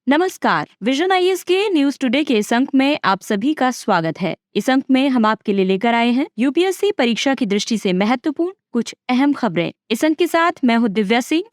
नमस्कार। Vision IAS के news today के इस अंक में आप सभी का स्वागत है। इस अंक में हम आपके लिए लेकर आए हैं यूपीएससी परीक्षा की दृष्टि से महत्वपूर्ण कुछ अहम खबरें। इस अंक के साथ मैं हूँ दिव्या सिंह।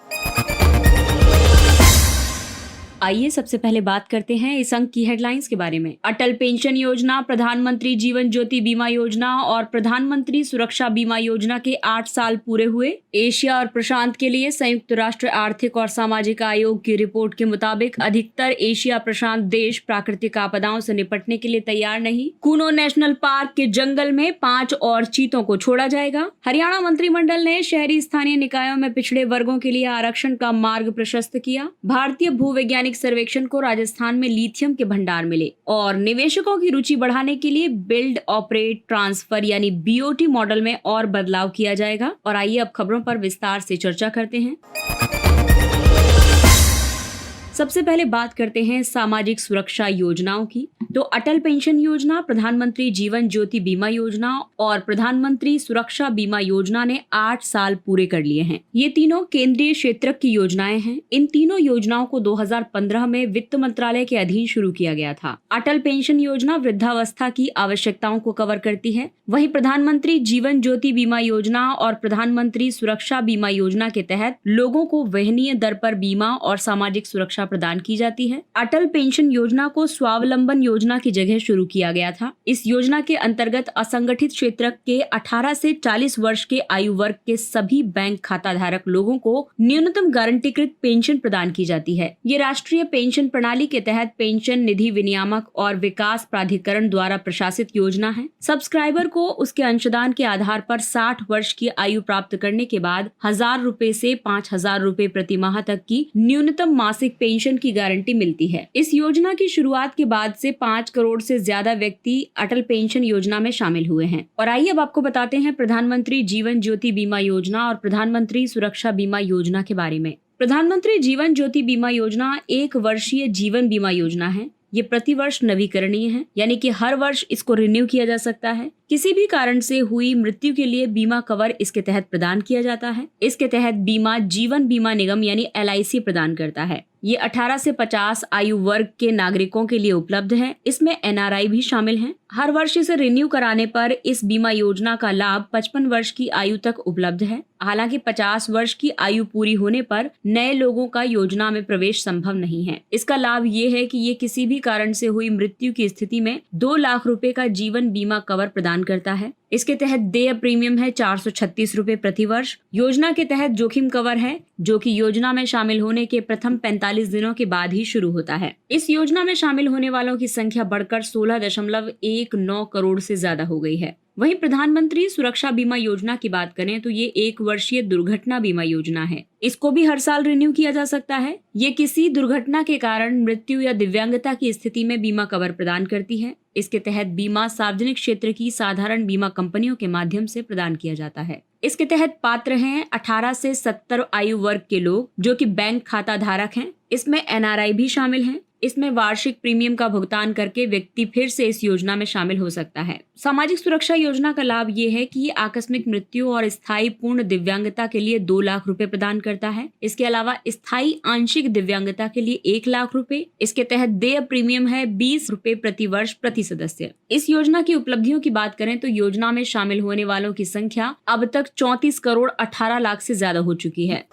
आइए सबसे पहले बात करते हैं इस अंक की हेडलाइंस के बारे में। अटल पेंशन योजना, प्रधानमंत्री जीवन ज्योति बीमा योजना और प्रधानमंत्री सुरक्षा बीमा योजना के 8 साल पूरे हुए। एशिया और प्रशांत के लिए संयुक्त राष्ट्र आर्थिक और सामाजिक आयोग की रिपोर्ट के मुताबिक अधिकतर एशिया प्रशांत देश प्राकृतिक आपदाओं से निपटने के लिए तैयार नहीं। कूनो नेशनल पार्क के जंगल में 5 और चीतों को छोड़ा जाएगा। हरियाणा मंत्रिमंडल ने शहरी स्थानीय निकायों में पिछड़े वर्गों के लिए आरक्षण का मार्ग प्रशस्त किया। भारतीय भूवैज्ञानिक सर्वेक्षण को राजस्थान में लिथियम के भंडार मिले। और निवेशकों की रुचि बढ़ाने के लिए बिल्ड ऑपरेट ट्रांसफर यानी बीओटी मॉडल में और बदलाव किया जाएगा। और आइए अब खबरों पर विस्तार से चर्चा करते हैं। सबसे पहले बात करते हैं सामाजिक सुरक्षा योजनाओं की। तो अटल पेंशन योजना, प्रधानमंत्री जीवन ज्योति बीमा योजना और प्रधानमंत्री सुरक्षा बीमा योजना ने 8 साल पूरे कर लिए हैं। ये तीनों केंद्रीय क्षेत्र की योजनाएं हैं। इन तीनों योजनाओं को 2015 में वित्त मंत्रालय के अधीन शुरू किया गया था। अटल पेंशन योजना वृद्धावस्था की आवश्यकताओं को कवर करती है। वहीं प्रधानमंत्री जीवन ज्योति बीमा योजना और प्रधानमंत्री सुरक्षा बीमा योजना के तहत लोगों को वहनीय दर पर बीमा और सामाजिक सुरक्षा प्रदान की जाती है। अटल पेंशन योजना को स्वावलंबन योजना की जगह शुरू किया गया था। इस योजना के अंतर्गत असंगठित क्षेत्र के 18 से 40 वर्ष के आयु वर्ग के सभी बैंक खाता धारक लोगों को न्यूनतम गारंटीकृत पेंशन प्रदान की जाती है। ये राष्ट्रीय पेंशन प्रणाली के तहत पेंशन निधि विनियामक और विकास प्राधिकरण द्वारा प्रशासित योजना है। सब्सक्राइबर को उसके अंशदान के आधार पर 60 वर्ष की आयु प्राप्त करने के बाद 1000 रुपए से 5000 रुपए प्रति माह तक की न्यूनतम मासिक पेंशन की गारंटी मिलती है। इस योजना की शुरुआत के बाद से 5 करोड़ से ज्यादा व्यक्ति अटल पेंशन योजना में शामिल हुए हैं। और आइए अब आपको बताते हैं प्रधानमंत्री जीवन ज्योति बीमा योजना और प्रधानमंत्री सुरक्षा बीमा योजना के बारे में। प्रधानमंत्री जीवन ज्योति बीमा योजना 1 वर्षीय जीवन बीमा योजना है। ये प्रतिवर्ष नवीकरणीय है, यानी कि हर वर्ष इसको रिन्यू किया जा सकता है। किसी भी कारण से हुई मृत्यु के लिए बीमा कवर इसके तहत प्रदान किया जाता है। इसके तहत बीमा जीवन बीमा निगम यानी LIC प्रदान करता है। ये 18 से 50 आयु वर्ग के नागरिकों के लिए उपलब्ध है। इसमें NRI भी शामिल हैं। हर वर्ष इसे रिन्यू कराने पर इस बीमा योजना का लाभ 55 वर्ष की आयु तक उपलब्ध है। हालांकि 50 वर्ष की आयु पूरी होने पर नए लोगों का योजना में प्रवेश संभव नहीं है। इसका लाभ ये है कि ये किसी भी कारण से हुई मृत्यु की स्थिति में 2 लाख रुपए का जीवन बीमा कवर प्रदान करता है। इसके तहत देय प्रीमियम है 436 रुपए प्रति वर्ष। योजना के तहत जोखिम कवर है, जो कि योजना में शामिल होने के प्रथम 45 दिनों के बाद ही शुरू होता है। इस योजना में शामिल होने वालों की संख्या बढ़कर 16.19 करोड़ से ज्यादा हो गई है। वहीं प्रधानमंत्री सुरक्षा बीमा योजना की बात करें तो ये 1 वर्षीय दुर्घटना बीमा योजना है। इसको भी हर साल रिन्यू किया जा सकता है। ये किसी दुर्घटना के कारण मृत्यु या दिव्यांगता की स्थिति में बीमा कवर प्रदान करती है। इसके तहत बीमा सार्वजनिक क्षेत्र की साधारण बीमा कंपनियों के माध्यम से प्रदान किया जाता है। इसके तहत पात्र हैं 18 से 70 आयु वर्ग के लोग जो कि बैंक खाता धारक हैं। इसमें NRI भी शामिल हैं। इसमें वार्षिक प्रीमियम का भुगतान करके व्यक्ति फिर से इस योजना में शामिल हो सकता है। सामाजिक सुरक्षा योजना का लाभ ये है कि ये आकस्मिक मृत्यु और स्थायी पूर्ण दिव्यांगता के लिए 2 लाख रुपए प्रदान करता है। इसके अलावा स्थायी आंशिक दिव्यांगता के लिए 1 लाख रुपए। इसके तहत देय प्रीमियम है 20 रुपए प्रति वर्ष प्रति सदस्य। इस योजना की उपलब्धियों की बात करें तो योजना में शामिल होने वालों की संख्या अब तक 34 करोड़ 18 लाख से ज्यादा हो चुकी है।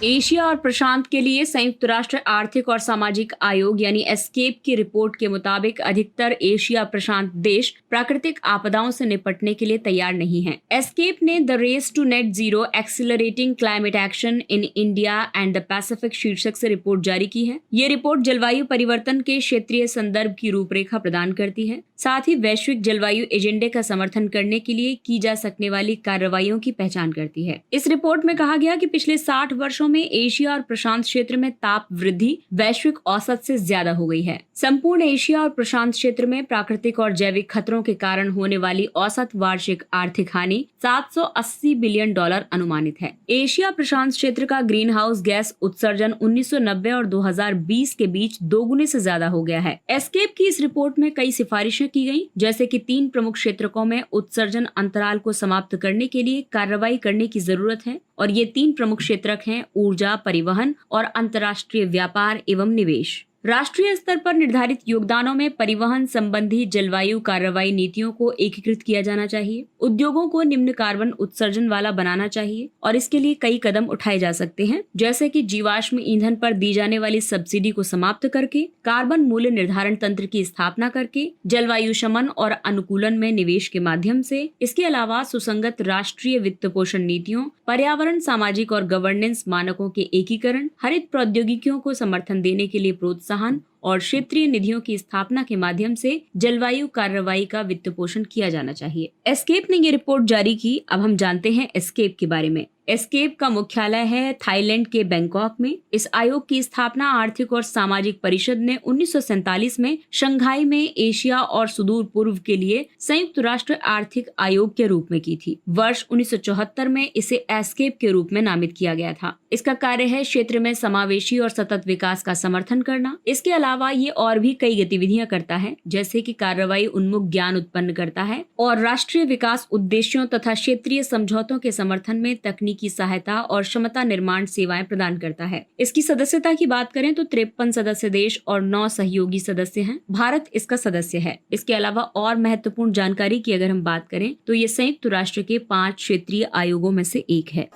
एशिया और प्रशांत के लिए संयुक्त राष्ट्र आर्थिक और सामाजिक आयोग यानी एस्केप की रिपोर्ट के मुताबिक अधिकतर एशिया प्रशांत देश प्राकृतिक आपदाओं से निपटने के लिए तैयार नहीं हैं। एस्केप ने the race to net zero accelerating climate action in India and the Pacific शीर्षक से रिपोर्ट जारी की है। ये रिपोर्ट जलवायु परिवर्तन के क्षेत्रीय संदर्भ की रूपरेखा प्रदान करती है, साथ ही वैश्विक जलवायु एजेंडे का समर्थन करने के लिए की जा सकने वाली कार्रवाइयों की पहचान करती है। इस रिपोर्ट में कहा गया कि पिछले 60 वर्षों में एशिया और प्रशांत क्षेत्र में ताप वृद्धि वैश्विक औसत से ज्यादा हो गई है। संपूर्ण एशिया और प्रशांत क्षेत्र में प्राकृतिक और जैविक खतरों के कारण होने वाली औसत वार्षिक आर्थिक हानि $780 बिलियन अनुमानित है। एशिया प्रशांत क्षेत्र का ग्रीन हाउस गैस उत्सर्जन 1990 और 2020 के बीच 2 गुने से ज्यादा हो गया है। एस्केप की इस रिपोर्ट में कई सिफारिशें की गई, जैसे कि 3 प्रमुख क्षेत्रकों में उत्सर्जन अंतराल को समाप्त करने के लिए कार्रवाई करने की जरूरत है। और ये 3 प्रमुख क्षेत्रक हैं ऊर्जा, परिवहन और अंतर्राष्ट्रीय व्यापार एवं निवेश। राष्ट्रीय स्तर पर निर्धारित योगदानों में परिवहन संबंधी जलवायु कार्रवाई नीतियों को एकीकृत किया जाना चाहिए। उद्योगों को निम्न कार्बन उत्सर्जन वाला बनाना चाहिए और इसके लिए कई कदम उठाए जा सकते हैं, जैसे कि जीवाश्म ईंधन पर दी जाने वाली सब्सिडी को समाप्त करके, कार्बन मूल्य निर्धारण तंत्र की स्थापना करके, जलवायु शमन और अनुकूलन में निवेश के माध्यम से। इसके अलावा सुसंगत राष्ट्रीय वित्त पोषण नीतियों, पर्यावरण, सामाजिक और गवर्नेंस मानकों के एकीकरण, हरित प्रौद्योगिकियों को समर्थन देने के लिए प्रोत्साहन और क्षेत्रीय निधियों की स्थापना के माध्यम से जलवायु कार्रवाई का वित्त पोषण किया जाना चाहिए। एस्केप ने ये रिपोर्ट जारी की। अब हम जानते हैं एस्केप के बारे में। एस्केप का मुख्यालय है थाईलैंड के बैंकॉक में। इस आयोग की स्थापना आर्थिक और सामाजिक परिषद ने 1947 में शंघाई में एशिया और सुदूर पूर्व के लिए संयुक्त राष्ट्र आर्थिक आयोग के रूप में की थी। वर्ष 1974 में इसे एस्केप के रूप में नामित किया गया था। इसका कार्य है क्षेत्र में समावेशी और सतत विकास का समर्थन करना। इसके अलावा ये और भी कई गतिविधियां करता है, जैसे कि कार्रवाई उन्मुख ज्ञान उत्पन्न करता है और राष्ट्रीय विकास उद्देश्यों तथा क्षेत्रीय समझौतों के समर्थन में तकनीकी सहायता और क्षमता निर्माण सेवाएं प्रदान करता है। इसकी सदस्यता की बात करें तो 53 सदस्य देश और 9 सहयोगी सदस्य हैं। भारत इसका सदस्य है। इसके अलावा और महत्वपूर्ण जानकारी की अगर हम बात करें तो ये संयुक्त राष्ट्र के 5 क्षेत्रीय आयोगों में से एक है।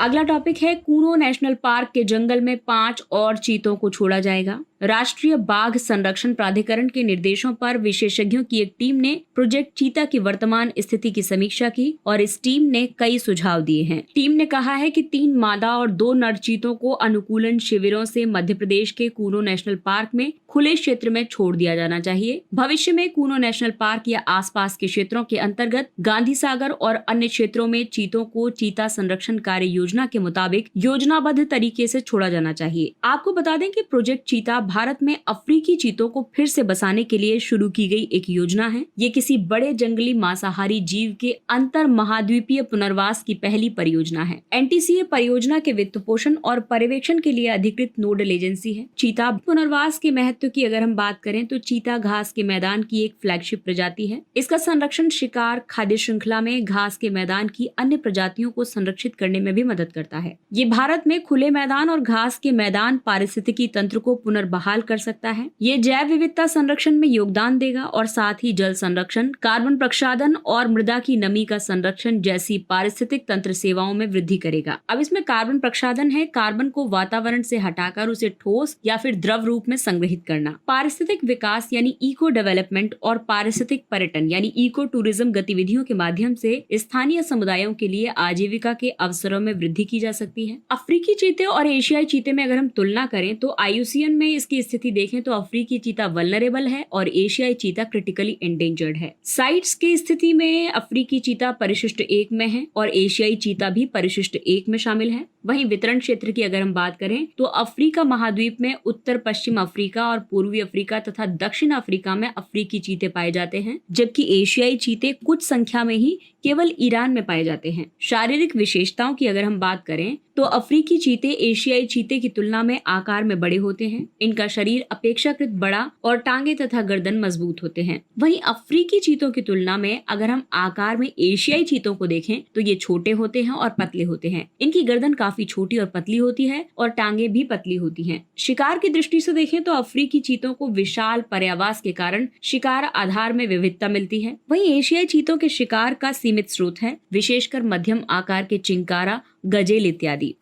अगला टॉपिक है कूनो नेशनल पार्क के जंगल में 5 और चीतों को छोड़ा जाएगा। राष्ट्रीय बाघ संरक्षण प्राधिकरण के निर्देशों पर विशेषज्ञों की एक टीम ने प्रोजेक्ट चीता की वर्तमान स्थिति की समीक्षा की और इस टीम ने कई सुझाव दिए हैं। टीम ने कहा है कि 3 मादा और 2 नर चीतों को अनुकूलन शिविरों से मध्य प्रदेश के कूनो नेशनल पार्क में खुले क्षेत्र में छोड़ दिया जाना चाहिए। भविष्य में कूनो नेशनल पार्क या आसपास के क्षेत्रों के अंतर्गत गांधी सागर और अन्य क्षेत्रों में चीतों को चीता संरक्षण कार्य योजना के मुताबिक योजनाबद्ध तरीके से छोड़ा जाना चाहिए। आपको बता दें कि प्रोजेक्ट चीता भारत में अफ्रीकी चीतों को फिर से बसाने के लिए शुरू की गई एक योजना है। ये किसी बड़े जंगली मांसाहारी जीव के अंतर महाद्वीपीय पुनर्वास की पहली परियोजना है। एनटीसीए परियोजना के वित्त पोषण और पर्यवेक्षण के लिए अधिकृत नोडल एजेंसी है। चीता पुनर्वास के महत्व की अगर हम बात करें तो चीता घास के मैदान की एक फ्लैगशिप प्रजाति है। इसका संरक्षण शिकार, खाद्य श्रृंखला में घास के मैदान की अन्य प्रजातियों को संरक्षित करने में भी मदद करता है। ये भारत में खुले मैदान और घास के मैदान पारिस्थितिकी तंत्र को पुनर्बहाल कर सकता है। ये जैव विविधता संरक्षण में योगदान देगा और साथ ही जल संरक्षण, कार्बन प्रक्षालन और मृदा की नमी का संरक्षण जैसी पारिस्थितिक तंत्र सेवाओं में वृद्धि करेगा। अब इसमें कार्बन प्रक्षालन है कार्बन को वातावरण से हटाकर उसे ठोस या फिर द्रव रूप में संग्रहित करना। पारिस्थितिक विकास यानी इको डेवलपमेंट और पारिस्थितिक पर्यटन यानी इको टूरिज्म गतिविधियों के माध्यम से स्थानीय समुदायों के लिए आजीविका के अवसरों में वृद्धि की जा सकती है। अफ्रीकी चीते और एशियाई चीते में अगर हम तुलना करें तो IUCN में इसकी स्थिति देखें तो अफ्रीकी चीता वल्नरेबल है और एशियाई चीता क्रिटिकली एंडेंजर्ड है। साइट्स की स्थिति में अफ्रीकी चीता परिशिष्ट 1 में है और एशियाई चीता भी परिशिष्ट 1 में शामिल है। वहीं वितरण क्षेत्र की अगर हम बात करें तो अफ्रीका महाद्वीप में उत्तर पश्चिम अफ्रीका और पूर्वी अफ्रीका तथा दक्षिण अफ्रीका में अफ्रीकी चीते पाए जाते हैं, जबकि एशियाई चीते कुछ संख्या में ही केवल ईरान में पाए जाते हैं। शारीरिक विशेषताओं की अगर हम बात करें तो अफ्रीकी चीते एशियाई चीते की तुलना में आकार में बड़े होते हैं। इनका शरीर अपेक्षाकृत बड़ा और टांगे तथा गर्दन मजबूत होते हैं। वहीं अफ्रीकी चीतों की तुलना में अगर हम आकार में एशियाई चीतों को देखें तो ये छोटे होते हैं और पतले होते हैं। इनकी गर्दन काफी छोटी और पतली होती है और टांगे भी पतली होती हैं। शिकार की दृष्टि से देखें तो अफ्रीकी चीतों को विशाल पर्यावास के कारण शिकार आधार में विविधता मिलती है। वहीं एशियाई चीतों के शिकार का सीमित स्रोत है, विशेषकर मध्यम आकार के चिंकारा, गजेल इत्यादि।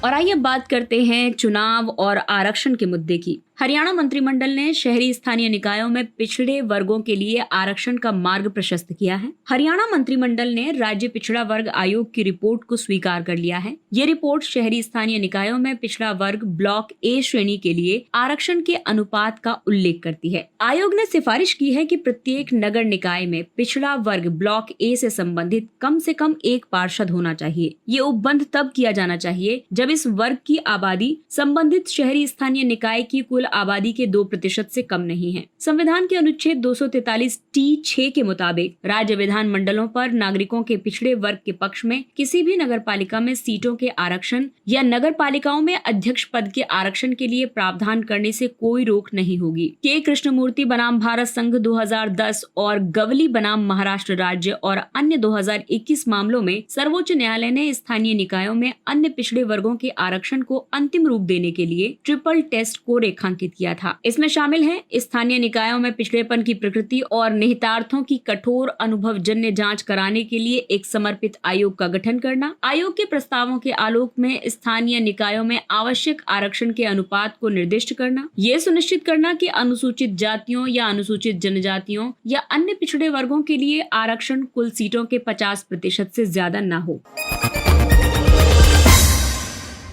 और आइए बात करते हैं चुनाव और आरक्षण के मुद्दे की। हरियाणा मंत्रिमंडल ने शहरी स्थानीय निकायों में पिछड़े वर्गों के लिए आरक्षण का मार्ग प्रशस्त किया है। हरियाणा मंत्रिमंडल ने राज्य पिछड़ा वर्ग आयोग की रिपोर्ट को स्वीकार कर लिया है। ये रिपोर्ट शहरी स्थानीय निकायों में पिछड़ा वर्ग ब्लॉक ए श्रेणी के लिए आरक्षण के अनुपात का उल्लेख करती है। आयोग ने सिफारिश की है कि प्रत्येक नगर निकाय में पिछड़ा वर्ग ब्लॉक ए से संबंधित कम से कम 1 पार्षद होना चाहिए। ये उपबंध तब किया जाना चाहिए जब इस वर्ग की आबादी संबंधित शहरी स्थानीय निकाय की कुल कुल आबादी के 2% से कम नहीं है। संविधान के अनुच्छेद 243(t)(6) के मुताबिक राज्य विधान मंडलों पर नागरिकों के पिछड़े वर्ग के पक्ष में किसी भी नगर पालिका में सीटों के आरक्षण या नगर पालिकाओं में अध्यक्ष पद के आरक्षण के लिए प्रावधान करने से कोई रोक नहीं होगी। के कृष्णमूर्ति बनाम भारत संघ 2010 और गवली बनाम महाराष्ट्र राज्य और अन्य 2021 मामलों में सर्वोच्च न्यायालय ने स्थानीय निकायों में अन्य पिछड़े वर्गों के आरक्षण को अंतिम रूप देने के लिए ट्रिपल टेस्ट को रेखांकित किया था। इसमें शामिल है स्थानीय निकायों में पिछड़ेपन की प्रकृति और निहितार्थों की कठोर अनुभवजन्य जांच कराने के लिए एक समर्पित आयोग का गठन करना, आयोग के प्रस्तावों के आलोक में स्थानीय निकायों में आवश्यक आरक्षण के अनुपात को निर्दिष्ट करना, ये सुनिश्चित करना कि अनुसूचित जातियों या अनुसूचित जनजातियों या अन्य पिछड़े वर्गों के लिए आरक्षण कुल सीटों के 50% से ज्यादा न हो।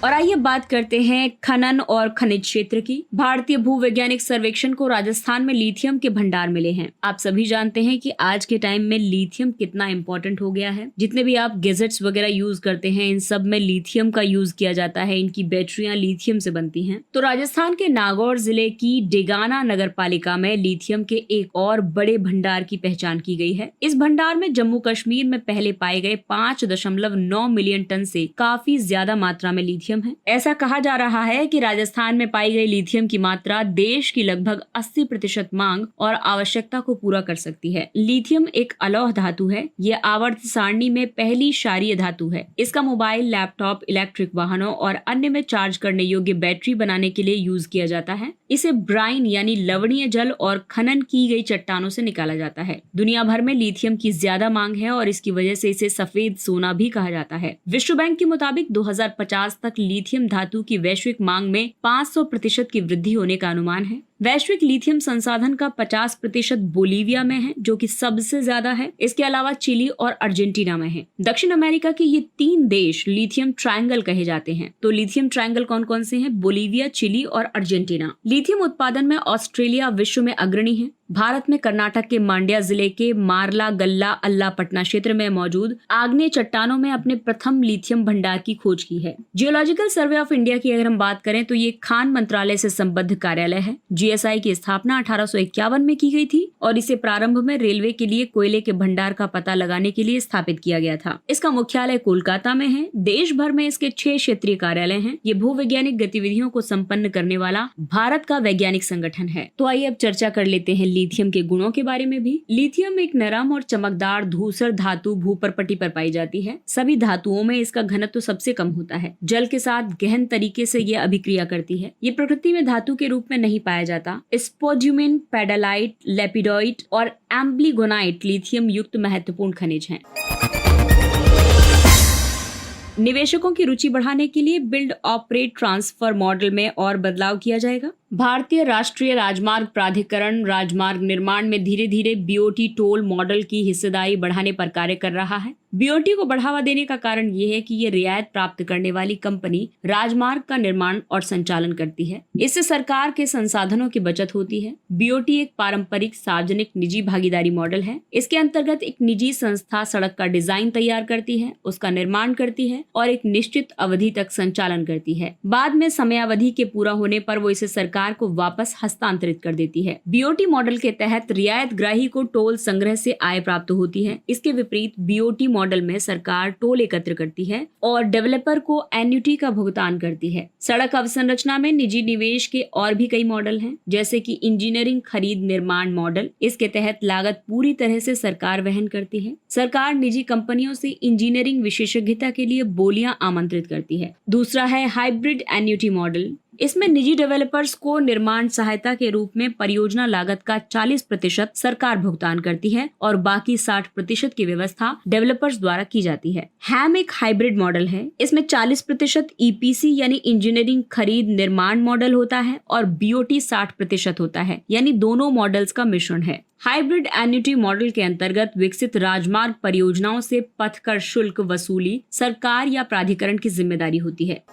और आइए बात करते हैं खनन और खनिज क्षेत्र की। भारतीय भूवैज्ञानिक सर्वेक्षण को राजस्थान में लिथियम के भंडार मिले हैं। आप सभी जानते हैं कि आज के टाइम में लिथियम कितना इम्पोर्टेंट हो गया है। जितने भी आप गैजेट्स वगैरह यूज करते हैं इन सब में लिथियम का यूज किया जाता है। इनकी बैटरियां लिथियम से बनती हैं। तो राजस्थान के नागौर जिले की डेगाना नगर पालिका में लिथियम के एक और बड़े भंडार की पहचान की गई है। इस भंडार में जम्मू कश्मीर में पहले पाए गए 5.9 मिलियन टन से काफी ज्यादा मात्रा में लिथियम है। ऐसा कहा जा रहा है कि राजस्थान में पाई गई लिथियम की मात्रा देश की लगभग 80% मांग और आवश्यकता को पूरा कर सकती है। लिथियम एक अलौह धातु है। यह आवर्त सारणी में पहली क्षारीय धातु है। इसका मोबाइल, लैपटॉप, इलेक्ट्रिक वाहनों और अन्य में चार्ज करने योग्य बैटरी बनाने के लिए यूज किया जाता है। इसे ब्राइन यानी लवणीय जल और खनन की गई चट्टानों से निकाला जाता है। दुनिया भर में लिथियम की ज्यादा मांग है और इसकी वजह से इसे सफेद सोना भी कहा जाता है। विश्व बैंक के मुताबिक 2050 तक लिथियम धातु की वैश्विक मांग में 500% की वृद्धि होने का अनुमान है। वैश्विक लिथियम संसाधन का 50% बोलीविया में है, जो कि सबसे ज्यादा है। इसके अलावा चिली और अर्जेंटीना में है। दक्षिण अमेरिका के ये 3 देश लिथियम ट्रायंगल कहे जाते हैं। तो लिथियम ट्रायंगल कौन कौन से हैं? बोलीविया, चिली और अर्जेंटीना। लिथियम उत्पादन में ऑस्ट्रेलिया विश्व में अग्रणी है। भारत में कर्नाटक के मांड्या जिले के मारला गल्ला अल्लापट्टना क्षेत्र में मौजूद आग्नेय चट्टानों में अपने प्रथम लिथियम भंडार की खोज की है। जियोलॉजिकल सर्वे ऑफ इंडिया की अगर हम बात करें तो ये खान मंत्रालय से संबद्ध कार्यालय है। जीएसआई की स्थापना 1851 में की गई थी और इसे प्रारंभ में रेलवे के लिए कोयले के भंडार का पता लगाने के लिए स्थापित किया गया था। इसका मुख्यालय कोलकाता में है। देश भर में इसके 6 क्षेत्रीय कार्यालय हैं। ये भूवैज्ञानिक गतिविधियों को संपन्न करने वाला भारत का वैज्ञानिक संगठन है। तो आइए अब चर्चा कर लेते हैं लिथियम के गुणों के बारे में भी। लिथियम एक नरम और चमकदार धूसर धातु भूपर्पटी पर पाई जाती है। सभी धातुओं में इसका घनत्व सबसे कम होता है। जल के साथ गहन तरीके से ये अभिक्रिया करती है। ये प्रकृति में धातु के रूप में नहीं पाया जाता। स्पोड्यूमिन, पेडालाइट, लेपिडोइट और एम्ब्लिगोनाइट लिथियम युक्त महत्वपूर्ण खनिज हैं। निवेशकों की रुचि बढ़ाने के लिए बिल्ड ऑपरेट ट्रांसफर मॉडल में और बदलाव किया जाएगा। भारतीय राष्ट्रीय राजमार्ग प्राधिकरण राजमार्ग निर्माण में धीरे धीरे बीओटी टोल मॉडल की हिस्सेदारी बढ़ाने पर कार्य कर रहा है। बीओटी को बढ़ावा देने का कारण ये है कि ये रियायत प्राप्त करने वाली कंपनी राजमार्ग का निर्माण और संचालन करती है। इससे सरकार के संसाधनों की बचत होती है। बीओटी एक पारंपरिक सार्वजनिक निजी भागीदारी मॉडल है। इसके अंतर्गत एक निजी संस्था सड़क का डिजाइन तैयार करती है, उसका निर्माण करती है और एक निश्चित अवधि तक संचालन करती है। बाद में समयावधि के पूरा होने पर वो इसे सरकार को वापस हस्तांतरित कर देती है। बीओटी मॉडल के तहत रियायत ग्राही को टोल संग्रह से आय प्राप्त होती है। इसके विपरीत बीओटी मॉडल में सरकार टोल एकत्र करती है और डेवलपर को एन्युटी का भुगतान करती है। सड़क अवसंरचना में निजी निवेश के और भी कई मॉडल हैं, जैसे कि इंजीनियरिंग खरीद निर्माण मॉडल। इसके तहत लागत पूरी तरह से सरकार वहन करती है। सरकार निजी कंपनियों से इंजीनियरिंग विशेषज्ञता के लिए बोलियां आमंत्रित करती है। दूसरा है हाइब्रिड एन्युटी मॉडल। इसमें निजी डेवलपर्स को निर्माण सहायता के रूप में परियोजना लागत का 40% सरकार भुगतान करती है और बाकी 60% की व्यवस्था डेवलपर्स द्वारा की जाती है। हैम एक हाइब्रिड मॉडल है। इसमें 40% ईपीसी यानी इंजीनियरिंग खरीद निर्माण मॉडल होता है और बीओटी 60% होता है, यानी दोनों मॉडल्स का मिश्रण है। हाइब्रिड एन्युटी मॉडल के अंतर्गत विकसित राजमार्ग परियोजनाओं से पथ कर शुल्क वसूली सरकार या प्राधिकरण की जिम्मेदारी होती है।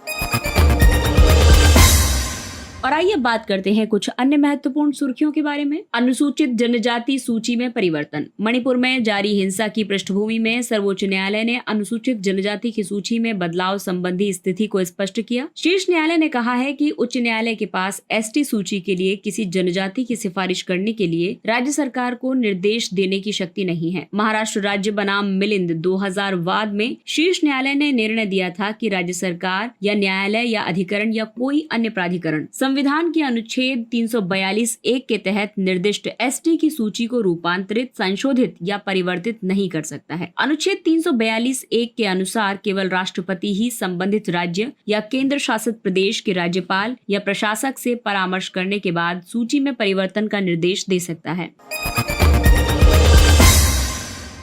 और आइए बात करते हैं कुछ अन्य महत्वपूर्ण सुर्खियों के बारे में। अनुसूचित जनजाति सूची में परिवर्तन। मणिपुर में जारी हिंसा की पृष्ठभूमि में सर्वोच्च न्यायालय ने अनुसूचित जनजाति की सूची में बदलाव संबंधी स्थिति को स्पष्ट किया। शीर्ष न्यायालय ने कहा है कि उच्च न्यायालय के पास एसटी सूची के लिए किसी जनजाति की सिफारिश करने के लिए राज्य सरकार को निर्देश देने की शक्ति नहीं है। महाराष्ट्र राज्य बनाम मिलिंद 2000 वाद में शीर्ष न्यायालय ने निर्णय दिया था कि राज्य सरकार या न्यायालय या अधिकरण या कोई अन्य प्राधिकरण संविधान के अनुच्छेद 342(1) के तहत निर्दिष्ट एसटी की सूची को रूपांतरित, संशोधित या परिवर्तित नहीं कर सकता है। अनुच्छेद 342(1) के अनुसार केवल राष्ट्रपति ही संबंधित राज्य या केंद्र शासित प्रदेश के राज्यपाल या प्रशासक से परामर्श करने के बाद सूची में परिवर्तन का निर्देश दे सकता है।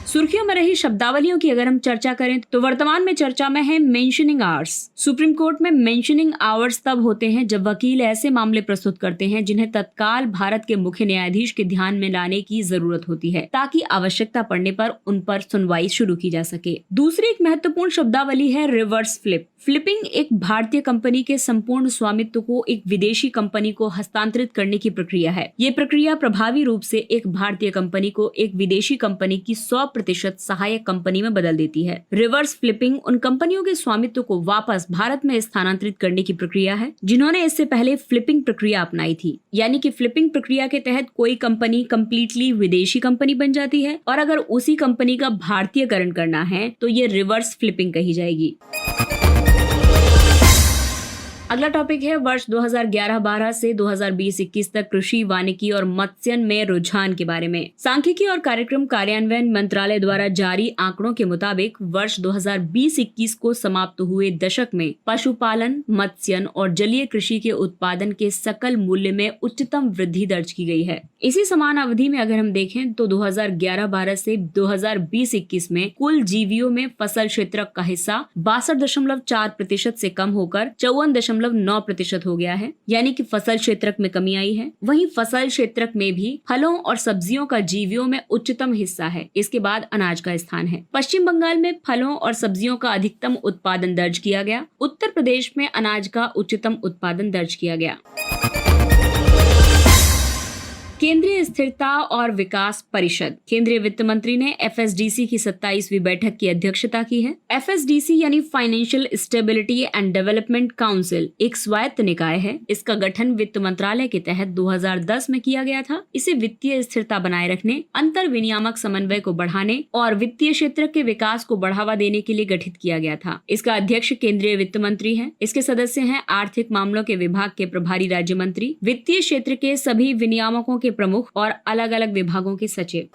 सुर्खियों में रही शब्दावलियों की अगर हम चर्चा करें तो वर्तमान में चर्चा में है मेंशनिंग आवर्स। सुप्रीम कोर्ट में मेंशनिंग आवर्स तब होते हैं जब वकील ऐसे मामले प्रस्तुत करते हैं जिन्हें तत्काल भारत के मुख्य न्यायाधीश के ध्यान में लाने की जरूरत होती है, ताकि आवश्यकता पड़ने पर उन पर सुनवाई शुरू की जा सके। दूसरी एक महत्वपूर्ण शब्दावली है रिवर्स फ्लिप। फ्लिपिंग एक भारतीय कंपनी के संपूर्ण स्वामित्व को एक विदेशी कंपनी को हस्तांतरित करने की प्रक्रिया है। ये प्रक्रिया प्रभावी रूप से एक भारतीय कंपनी को एक विदेशी कंपनी की 100% सहायक कंपनी में बदल देती है। रिवर्स फ्लिपिंग उन कंपनियों के स्वामित्व को वापस भारत में स्थानांतरित करने की प्रक्रिया है जिन्होंने इससे पहले फ्लिपिंग प्रक्रिया अपनाई थी। यानी कि फ्लिपिंग प्रक्रिया के तहत कोई कंपनी कंप्लीटली विदेशी कंपनी बन जाती है और अगर उसी कंपनी का भारतीयकरण करना है तो ये रिवर्स फ्लिपिंग कही जाएगी। अगला टॉपिक है वर्ष 2011-12 से 2020-21 तक कृषि, वानिकी और मत्स्यन में रुझान के बारे में। सांख्यिकी और कार्यक्रम कार्यान्वयन मंत्रालय द्वारा जारी आंकड़ों के मुताबिक वर्ष 2020-21 को समाप्त हुए दशक में पशुपालन, मत्स्यन और जलीय कृषि के उत्पादन के सकल मूल्य में उच्चतम वृद्धि दर्ज की गई है। इसी समान अवधि में अगर हम देखें तो 2011-12 से 2020-21 में कुल जीवीओ में फसल क्षेत्रक का हिस्सा 62.4% से कम होकर 54.9% हो गया है। यानी कि फसल क्षेत्रक में कमी आई है। वहीं फसल क्षेत्रक में भी फलों और सब्जियों का जीवीओ में उच्चतम हिस्सा है। इसके बाद अनाज का स्थान है। पश्चिम बंगाल में फलों और सब्जियों का अधिकतम उत्पादन दर्ज किया गया। उत्तर प्रदेश में अनाज का उच्चतम उत्पादन दर्ज किया गया। केंद्रीय स्थिरता और विकास परिषद। केंद्रीय वित्त मंत्री ने एफएसडीसी की 27वीं बैठक की अध्यक्षता की है। एफएसडीसी यानी financial stability and development council एक स्वायत्त निकाय है। इसका गठन वित्त मंत्रालय के तहत 2010 में किया गया था। इसे वित्तीय स्थिरता बनाए रखने, अंतर विनियामक समन्वय को बढ़ाने और वित्तीय क्षेत्र के विकास को बढ़ावा देने के लिए गठित किया गया था। इसका अध्यक्ष केंद्रीय वित्त मंत्री है। इसके सदस्य हैं आर्थिक मामलों के विभाग के प्रभारी राज्य मंत्री, वित्तीय क्षेत्र के सभी विनियामकों के प्रमुख और अलग अलग विभागों के सचिव।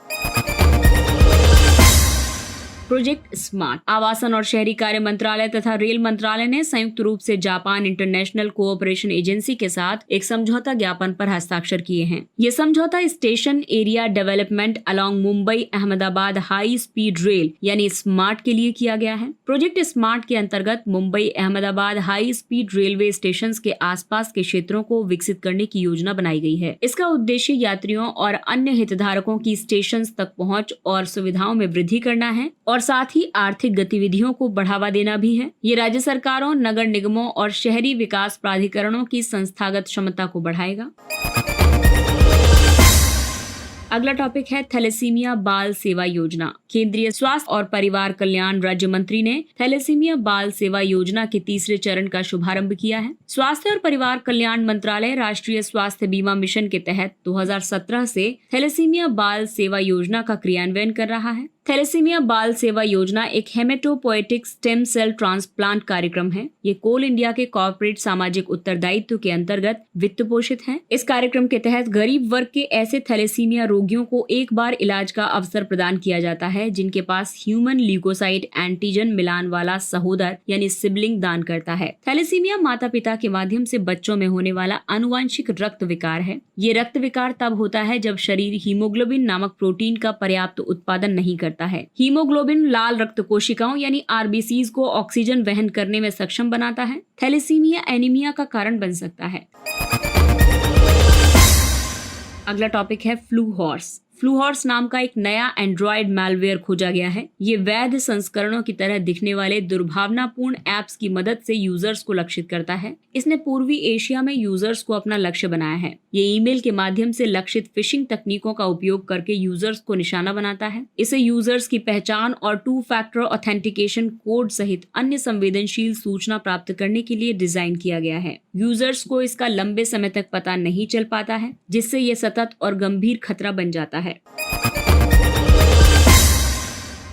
Project smart. आवासन और शहरी कार्य मंत्रालय तथा रेल मंत्रालय ने संयुक्त रूप से जापान इंटरनेशनल कोऑपरेशन एजेंसी के साथ एक समझौता ज्ञापन पर हस्ताक्षर किए हैं। ये समझौता station area development along Mumbai Ahmedabad high speed rail यानी स्मार्ट के लिए किया गया है। प्रोजेक्ट स्मार्ट के अंतर्गत Mumbai Ahmedabad high speed railway station के आसपास के क्षेत्रों को विकसित करने की योजना बनाई गई है। इसका उद्देश्य यात्रियों और अन्य हितधारकों की स्टेशन तक पहुँच और सुविधाओं में वृद्धि करना है और साथ ही आर्थिक गतिविधियों को बढ़ावा देना भी है। ये राज्य सरकारों, नगर निगमों और शहरी विकास प्राधिकरणों की संस्थागत क्षमता को बढ़ाएगा। अगला टॉपिक है थैलेसीमिया बाल सेवा योजना। केंद्रीय स्वास्थ्य और परिवार कल्याण राज्य मंत्री ने थैलेसीमिया बाल सेवा योजना के तीसरे चरण का शुभारंभ किया है। स्वास्थ्य और परिवार कल्याण मंत्रालय राष्ट्रीय स्वास्थ्य बीमा मिशन के तहत 2017 से थैलेसीमिया बाल सेवा योजना का क्रियान्वयन कर रहा है। थैलेसीमिया बाल सेवा योजना एक हेमेटोपोएटिक स्टेम सेल ट्रांसप्लांट कार्यक्रम है। ये कोल इंडिया के कॉर्पोरेट सामाजिक उत्तरदायित्व के अंतर्गत वित्त पोषित है। इस कार्यक्रम के तहत गरीब वर्ग के ऐसे थैलेसीमिया रोगियों को एक बार इलाज का अवसर प्रदान किया जाता है जिनके पास ह्यूमन ल्यूकोसाइट एंटीजन मिलान वाला सहोदर यानी सिबलिंग दान करता है। थैलेसीमिया माता पिता के माध्यम से बच्चों में होने वाला आनुवांशिक रक्त विकार है। ये रक्त विकार तब होता है जब शरीर हीमोग्लोबिन नामक प्रोटीन का पर्याप्त उत्पादन नहीं करता है। हीमोग्लोबिन लाल रक्त कोशिकाओं यानी आरबीसीज को ऑक्सीजन वहन करने में सक्षम बनाता है। थैलेसीमिया एनीमिया का कारण बन सकता है। अगला टॉपिक है फ्लू हॉर्स। फ्लूहॉर्स नाम का एक नया एंड्रॉयड मैलवेयर खोजा गया है। ये वैध संस्करणों की तरह दिखने वाले दुर्भावनापूर्ण ऐप्स की मदद से यूजर्स को लक्षित करता है। इसने पूर्वी एशिया में यूजर्स को अपना लक्ष्य बनाया है। ये ईमेल के माध्यम से लक्षित फिशिंग तकनीकों का उपयोग करके यूजर्स को निशाना बनाता है। इसे यूजर्स की पहचान और 2 फैक्टर ऑथेंटिकेशन कोड सहित अन्य संवेदनशील सूचना प्राप्त करने के लिए डिजाइन किया गया है। यूजर्स को इसका लंबे समय तक पता नहीं चल पाता है, जिससे ये सतत और गंभीर खतरा बन जाता है।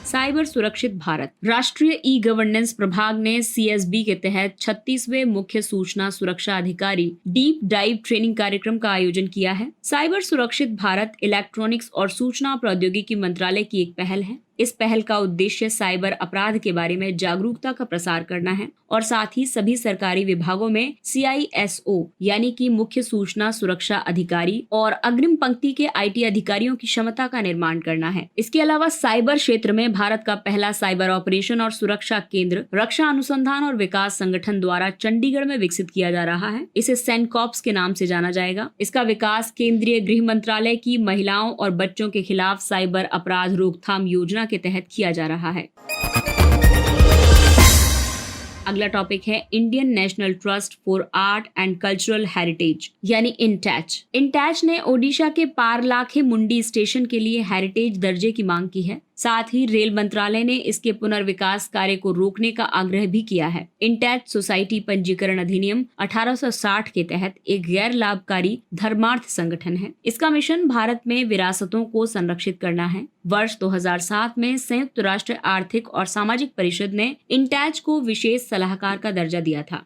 साइबर सुरक्षित भारत। राष्ट्रीय ई गवर्नेंस प्रभाग ने CSB के तहत 36वें मुख्य सूचना सुरक्षा अधिकारी डीप डाइव ट्रेनिंग कार्यक्रम का आयोजन किया है। साइबर सुरक्षित भारत इलेक्ट्रॉनिक्स और सूचना प्रौद्योगिकी मंत्रालय की एक पहल है। इस पहल का उद्देश्य साइबर अपराध के बारे में जागरूकता का प्रसार करना है और साथ ही सभी सरकारी विभागों में CISO यानी कि मुख्य सूचना सुरक्षा अधिकारी और अग्रिम पंक्ति के IT अधिकारियों की क्षमता का निर्माण करना है। इसके अलावा साइबर क्षेत्र में भारत का पहला साइबर ऑपरेशन और सुरक्षा केंद्र रक्षा अनुसंधान और विकास संगठन द्वारा चंडीगढ़ में विकसित किया जा रहा है। इसे सेनकॉप्स के नाम से जाना जाएगा। इसका विकास केंद्रीय गृह मंत्रालय की महिलाओं और बच्चों के खिलाफ साइबर अपराध रोकथाम योजना के तहत किया जा रहा है। अगला टॉपिक है Indian national trust for art and cultural heritage यानी इंटैच। इंटैच ने ओडिशा के पारलाखे मुंडी स्टेशन के लिए हेरिटेज दर्जे की मांग की है। साथ ही रेल मंत्रालय ने इसके पुनर्विकास कार्य को रोकने का आग्रह भी किया है। इंटैच सोसाइटी पंजीकरण अधिनियम 1860 के तहत एक गैर लाभकारी धर्मार्थ संगठन है। इसका मिशन भारत में विरासतों को संरक्षित करना है। वर्ष 2007 में संयुक्त राष्ट्र आर्थिक और सामाजिक परिषद ने इंटैच को विशेष सलाहकार का दर्जा दिया था।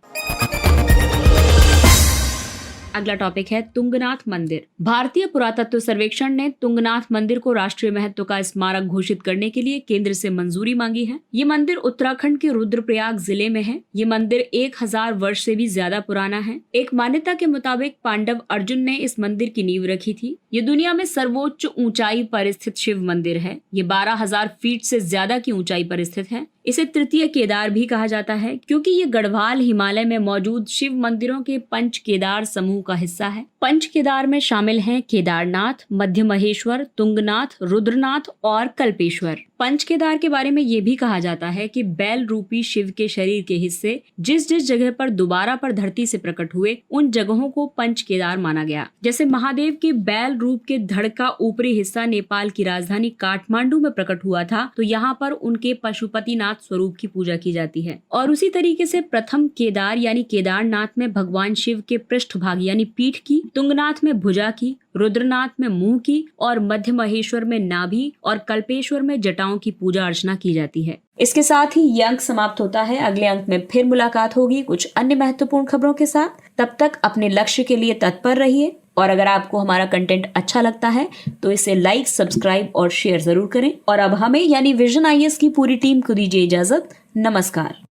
अगला टॉपिक है तुंगनाथ मंदिर। भारतीय पुरातत्व सर्वेक्षण ने तुंगनाथ मंदिर को राष्ट्रीय महत्व का स्मारक घोषित करने के लिए केंद्र से मंजूरी मांगी है। ये मंदिर उत्तराखंड के रुद्रप्रयाग जिले में है। ये मंदिर 1000 वर्ष से भी ज्यादा पुराना है। एक मान्यता के मुताबिक पांडव अर्जुन ने इस मंदिर की नींव रखी थी। ये दुनिया में सर्वोच्च ऊंचाई पर स्थित शिव मंदिर है। ये 12,000 फीट से ज्यादा की ऊंचाई पर स्थित है। इसे तृतीय केदार भी कहा जाता है क्योंकि ये गढ़वाल हिमालय में मौजूद शिव मंदिरों के पंच केदार समूह का हिस्सा है। पंच केदार में शामिल हैं केदारनाथ, मध्य महेश्वर, तुंगनाथ, रुद्रनाथ और कल्पेश्वर। पंच केदार के बारे में ये भी कहा जाता है कि बैल रूपी शिव के शरीर के हिस्से जिस जिस जगह पर दोबारा पर धरती से प्रकट हुए उन जगहों को पंच केदार माना गया। जैसे महादेव के बैल रूप के धड़ का ऊपरी हिस्सा नेपाल की राजधानी काठमांडू में प्रकट हुआ था, तो यहाँ पर उनके पशुपतिनाथ स्वरूप की पूजा की जाती है। और उसी तरीके से प्रथम केदार यानी केदारनाथ में भगवान शिव के पृष्ठभाग यानी पीठ की, तुंगनाथ में भुजा की, रुद्रनाथ में मुंह की और मध्य महेश्वर में नाभि और कल्पेश्वर में जटाओं की पूजा अर्चना की जाती है। इसके साथ ही ये अंक समाप्त होता है। अगले अंक में फिर मुलाकात होगी कुछ अन्य महत्वपूर्ण खबरों के साथ। तब तक अपने लक्ष्य के लिए तत्पर रहिए और अगर आपको हमारा कंटेंट अच्छा लगता है तो इसे लाइक, सब्सक्राइब और शेयर जरूर करें। और अब हमें यानी विजन IAS की पूरी टीम को दीजिए इजाजत। नमस्कार।